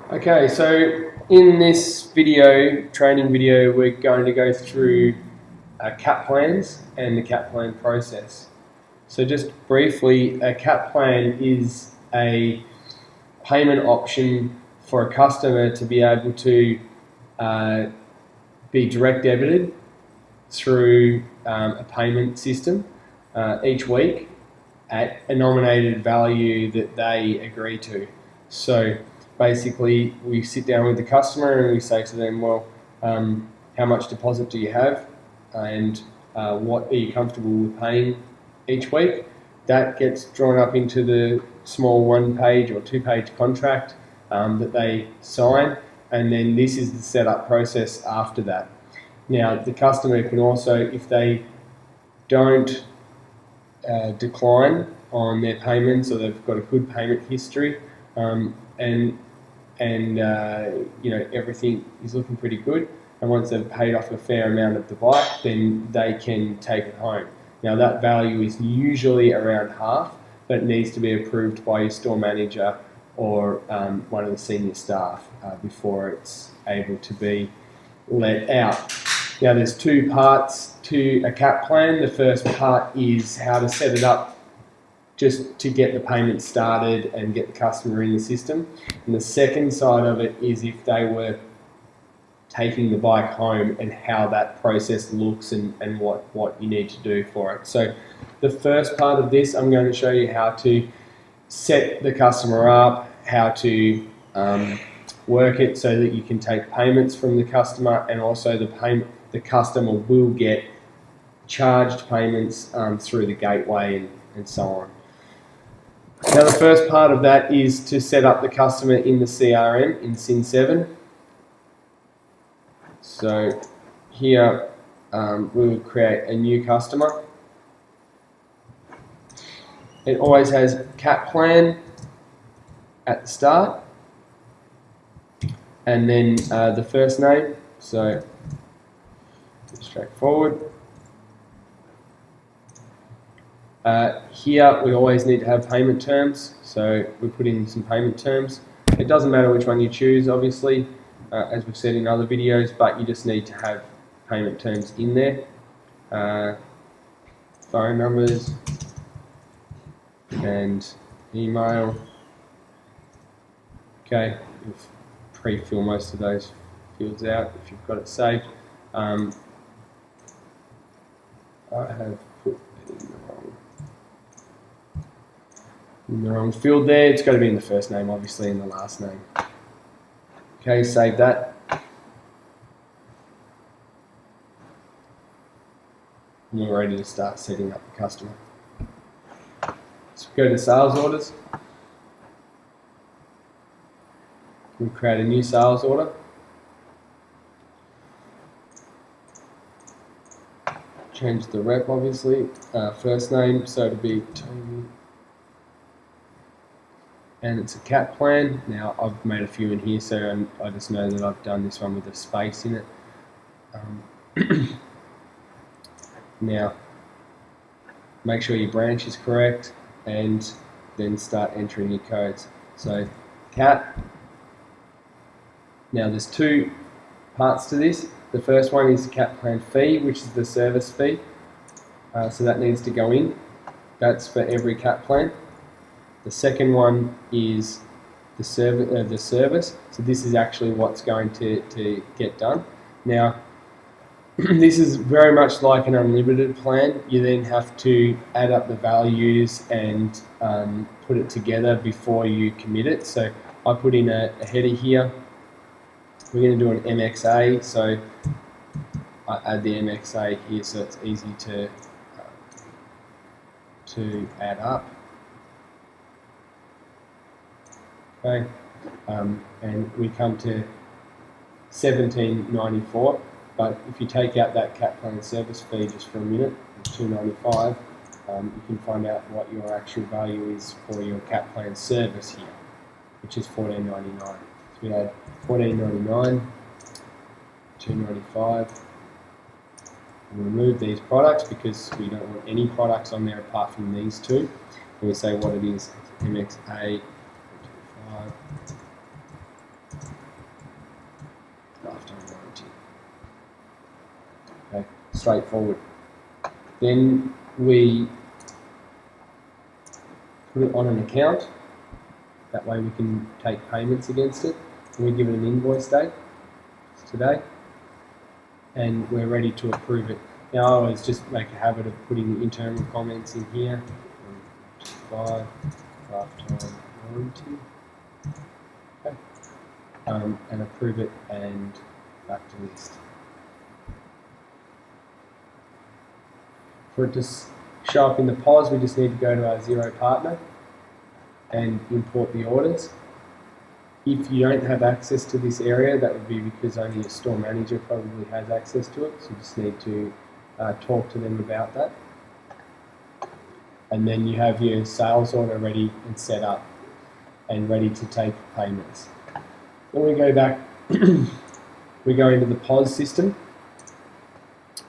Okay, so in this training video, we're going to go through CAP plans and the CAP plan process. So just briefly, a CAP plan is a payment option for a customer to be able to be direct debited through a payment system each week at a nominated value that they agree to. So basically, we sit down with the customer and we say to them, well, how much deposit do you have, and what are you comfortable with paying each week? That gets drawn up into the small 1-page or 2-page contract that they sign, and then this is the setup process after that. Now, the customer can also, if they don't decline on their payments, or they've got a good payment history, and you know, everything is looking pretty good, and once they've paid off a fair amount of the bike, then they can take it home. Now, that value is usually around half, but it needs to be approved by your store manager or one of the senior staff before it's able to be let out. Now, there's two parts to a CAP plan. The first part is how to set it up just to get the payment started and get the customer in the system. And the second side of it is if they were taking the bike home and how that process looks and what you need to do for it. So the first part of this, I'm going to show you how to set the customer up, how to work it so that you can take payments from the customer, and also the customer will get charged payments through the gateway and so on. Now, the first part of that is to set up the customer in the CRM in Cin7. So here we will create a new customer. It always has CAP plan at the start, and then the first name, so straightforward. Here we always need to have payment terms, so we put in some payment terms. It doesn't matter which one you choose, obviously, as we've said in other videos, but you just need to have payment terms in there. Phone numbers and email. Okay, you'll pre-fill most of those fields out if you've got it saved. I have put it in the wrong field there. It's got to be in the first name, obviously, and the last name. Okay, save that. And we're ready to start setting up the customer. So go to sales orders. We create a new sales order. Change the rep, obviously. First name, so it'll be Tony. And it's a CAP plan. Now, I've made a few in here, so I just know that I've done this one with a space in it. Now, make sure your branch is correct, and then start entering your codes. So, CAP. Now, there's two parts to this. The first one is the CAP plan fee, which is the service fee. So that needs to go in. That's for every CAP plan. The second one is the service. So this is actually what's going to get done. Now, this is very much like an unlimited plan. You then have to add up the values and put it together before you commit it. So I put in a header here. We're going to do an MXA, so I add the MXA here so it's easy to add up. Okay, and we come to $17.94. But if you take out that CAP plan service fee just for a minute, it's $2.95. You can find out what your actual value is for your CAP plan service here, which is $14.99. So we add $14.99, $2.95. We remove these products because we don't want any products on there apart from these two. And we say what it is. MXA 25. straightforward. Then we put it on an account. That way we can take payments against it. And we give it an invoice date, it's today, and we're ready to approve it. Now I always just make a habit of putting the internal comments in here. 5 lifetime warranty. Okay. And approve it and back to list. For it to show up in the POS, we just need to go to our Xero partner and import the orders. If you don't have access to this area, that would be because only a store manager probably has access to it, so you just need to talk to them about that. And then you have your sales order ready and set up and ready to take payments. When we go back, we go into the POS system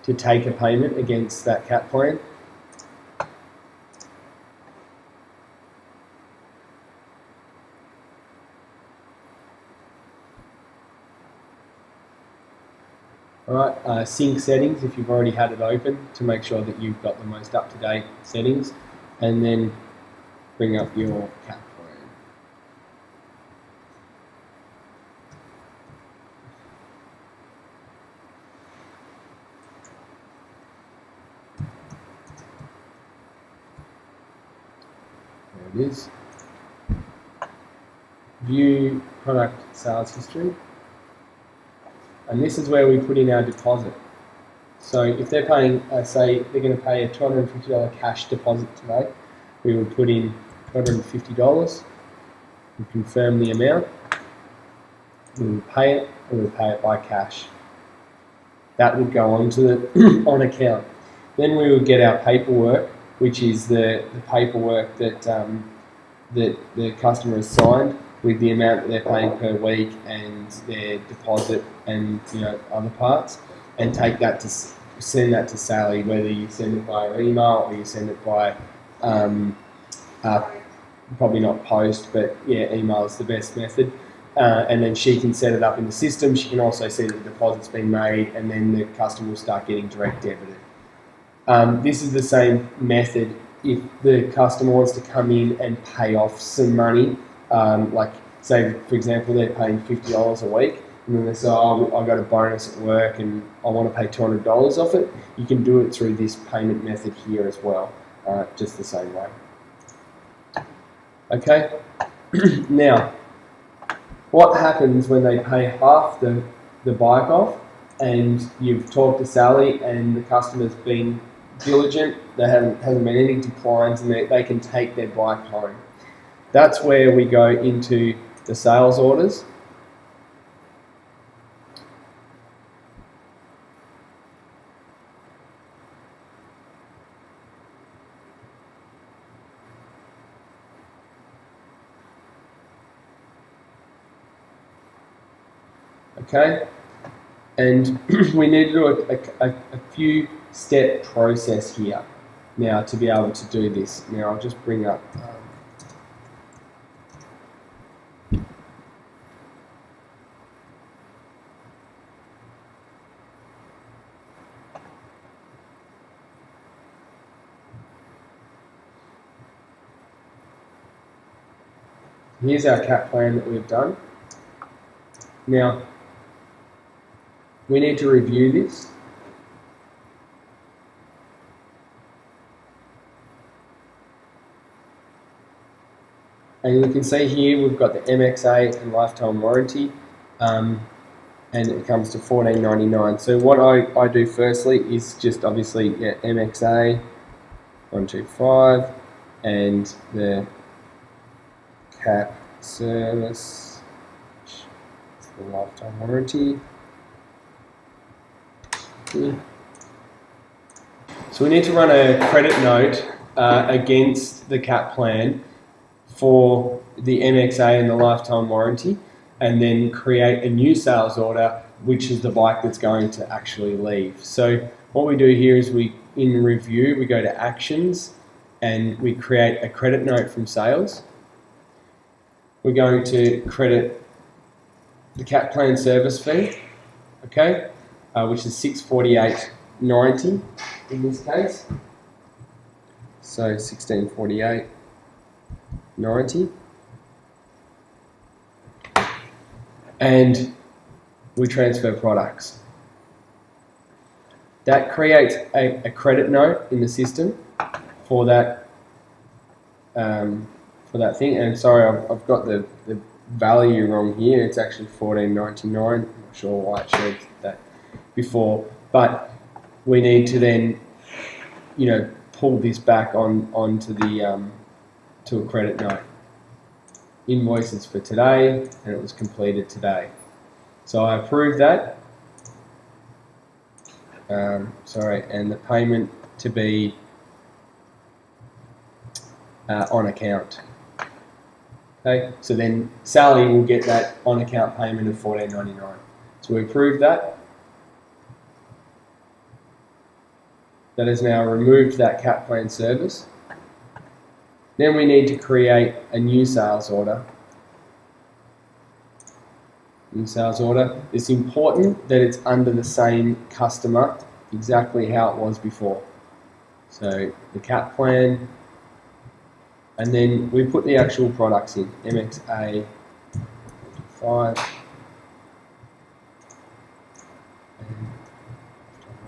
to take a payment against that CAT plan. Alright, sync settings if you've already had it open to make sure that you've got the most up-to-date settings, and then bring up your CAT plan. There it is. View product sales history. And this is where we put in our deposit. So if they're paying, say they're going to pay a $250 cash deposit today, we would put in $250 and confirm the amount. We would pay it, and we would pay it by cash. That would go onto the on account. Then we would get our paperwork, which is the paperwork that that the customer has signed with the amount that they're paying per week and their deposit and other parts, and take that to send that to Sally, whether you send it by email or you send it by probably not post, but yeah, email is the best method. And then she can set it up in the system. She can also see that the deposit's been made, and then the customer will start getting direct debited. This is the same method if the customer wants to come in and pay off some money. Like say for example they're paying $50 a week, and then they say, oh, I got a bonus at work and I want to pay $200 off it. You can do it through this payment method here as well, just the same way. Okay, now what happens when they pay half the bike off and you've talked to Sally and the customer's been diligent, there hasn't been any declines, and they can take their bike home? That's where we go into the sales orders. Okay, and we need to do a few step process here now to be able to do this. Now I'll just bring up here's our CAT plan that we've done. Now, we need to review this. And you can see here we've got the MXA and lifetime warranty, and it comes to $14.99. So what I do firstly is just obviously MXA 125 and the CAT service, it's the lifetime warranty. So we need to run a credit note against the CAT plan for the MXA and the lifetime warranty, and then create a new sales order, which is the bike that's going to actually leave. So what we do here is in review, we go to actions and we create a credit note from sales. We're going to credit the CAT plan service fee, okay, which is $648 90 in this case. So 1648, 90. And we transfer products. That creates a credit note in the system for that thing. And sorry, I've got the value wrong here. It's actually 14.99. I'm not sure why it showed that before, but we need to then, pull this back onto the to a credit note. Invoices for today, and it was completed today. So I approve that. And the payment to be on account. Okay, so then Sally will get that on account payment of $14.99. So we approve that. That has now removed that cap plan service. Then we need to create a new sales order. New sales order. It's important that it's under the same customer, exactly how it was before. So the cap plan, and then we put the actual products in. MXA 5 and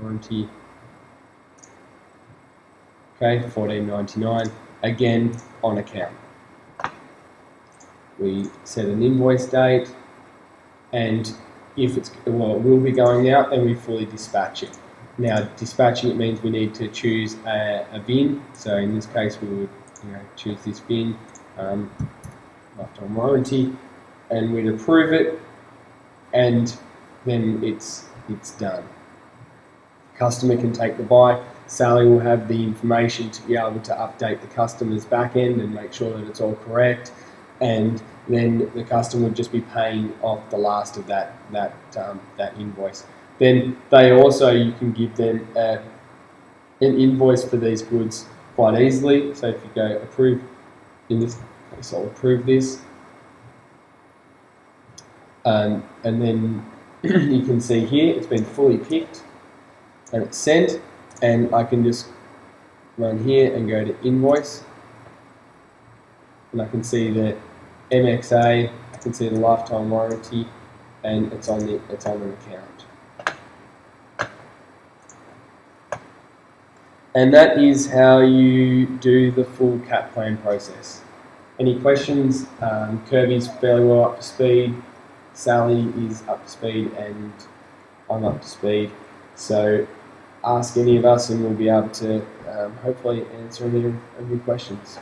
warranty. Okay, $14.99. Again, on account. We set an invoice date, and if it will be going out, then we fully dispatch it. Now, dispatching it means we need to choose a bin. So in this case, we would choose this bin, lifetime warranty, and we'd approve it, and then it's done. Customer can take the buy. Sally will have the information to be able to update the customer's back end and make sure that it's all correct, and then the customer would just be paying off the last of that invoice. Then you can give them an invoice for these goods quite easily. So if you go approve, in this case I'll approve this, and then you can see here it's been fully picked and it's sent, and I can just run here and go to invoice, and I can see the MXA, I can see the lifetime warranty, and it's on an account. And that is how you do the full cap plan process. Any questions? Kirby's fairly well up to speed, Sally is up to speed, and I'm up to speed. So ask any of us and we'll be able to hopefully answer any of your questions.